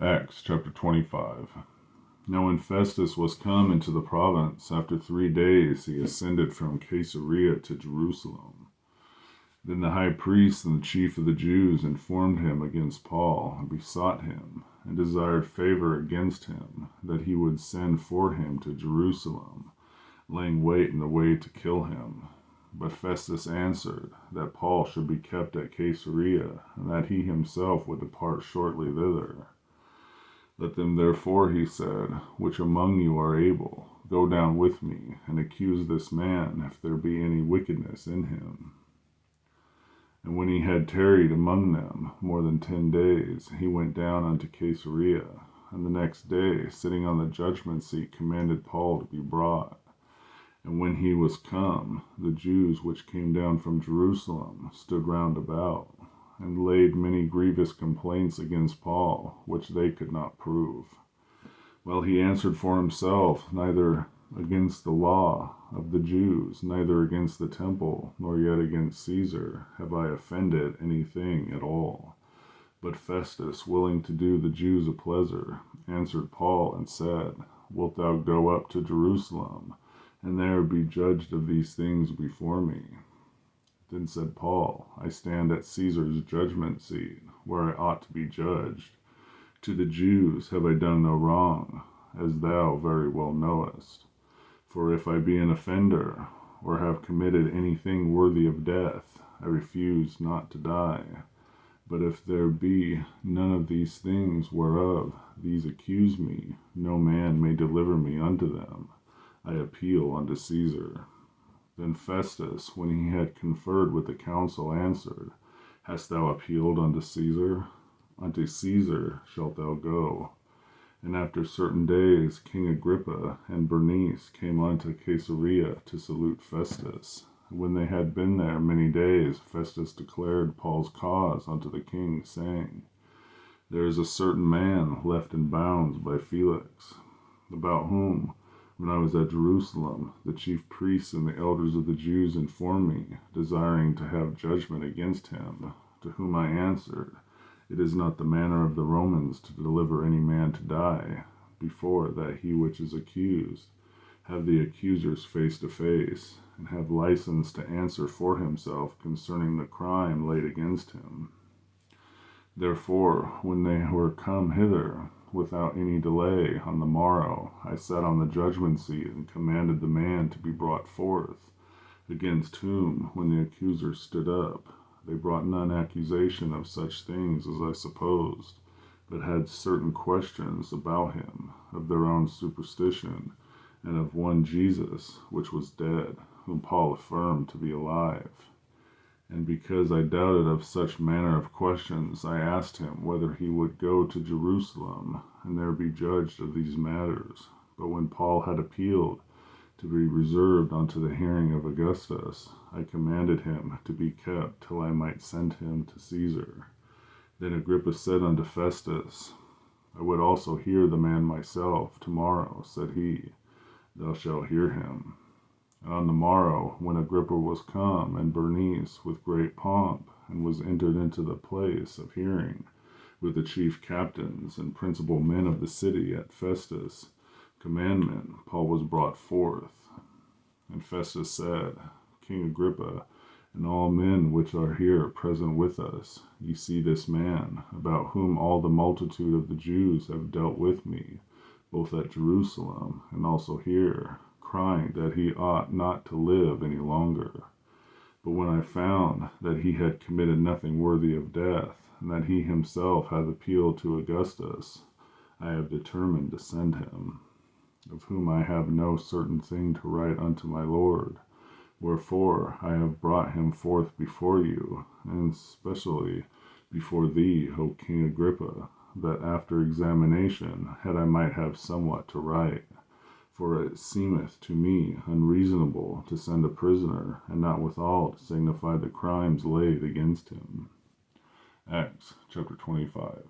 Acts chapter 25. Now when Festus was come into the province, after 3 days he ascended from Caesarea to Jerusalem. Then the high priest and the chief of the Jews informed him against Paul, and besought him, and desired favor against him, that he would send for him to Jerusalem, laying wait in the way to kill him. But Festus answered, that Paul should be kept at Caesarea, and that he himself would depart shortly thither. Let them therefore, he said, which among you are able, go down with me, and accuse this man, if there be any wickedness in him. And when he had tarried among them more than 10 days, he went down unto Caesarea, and the next day, sitting on the judgment seat, commanded Paul to be brought. And when he was come, the Jews which came down from Jerusalem stood round about, and laid many grievous complaints against Paul, which they could not prove. Well, he answered for himself, neither against the law of the Jews, neither against the temple, nor yet against Caesar, have I offended anything at all. But Festus, willing to do the Jews a pleasure, answered Paul and said, Wilt thou go up to Jerusalem, and there be judged of these things before me? Then said Paul, I stand at Caesar's judgment seat, where I ought to be judged. To the Jews have I done no wrong, as thou very well knowest. For if I be an offender, or have committed anything worthy of death, I refuse not to die. But if there be none of these things whereof these accuse me, no man may deliver me unto them. I appeal unto Caesar. Then Festus, when he had conferred with the council, answered, Hast thou appealed unto Caesar? Unto Caesar shalt thou go. And after certain days, King Agrippa and Bernice came unto Caesarea to salute Festus. And when they had been there many days, Festus declared Paul's cause unto the king, saying, There is a certain man left in bounds by Felix, about whom, when I was at Jerusalem, the chief priests and the elders of the Jews informed me, desiring to have judgment against him, to whom I answered, It is not the manner of the Romans to deliver any man to die, before that he which is accused have the accusers face to face, and have license to answer for himself concerning the crime laid against him. Therefore, when they were come hither, without any delay, on the morrow, I sat on the judgment seat and commanded the man to be brought forth, against whom, when the accusers stood up, they brought none accusation of such things as I supposed, but had certain questions about him, of their own superstition, and of one Jesus, which was dead, whom Paul affirmed to be alive. And because I doubted of such manner of questions, I asked him whether he would go to Jerusalem, and there be judged of these matters. But when Paul had appealed to be reserved unto the hearing of Augustus, I commanded him to be kept till I might send him to Caesar. Then Agrippa said unto Festus, I would also hear the man myself. Tomorrow, said he, thou shalt hear him. And on the morrow, when Agrippa was come, and Bernice with great pomp, and was entered into the place of hearing, with the chief captains and principal men of the city, at Festus' commandment, Paul was brought forth. And Festus said, King Agrippa, and all men which are here present with us, ye see this man, about whom all the multitude of the Jews have dealt with me, both at Jerusalem and also here, crying that he ought not to live any longer. But when I found that he had committed nothing worthy of death, and that he himself hath appealed to Augustus, I have determined to send him, of whom I have no certain thing to write unto my Lord. Wherefore I have brought him forth before you, and especially before thee, O King Agrippa, that after examination I might have somewhat to write. For it seemeth to me unreasonable to send a prisoner, and not withal to signify the crimes laid against him. Acts chapter 25.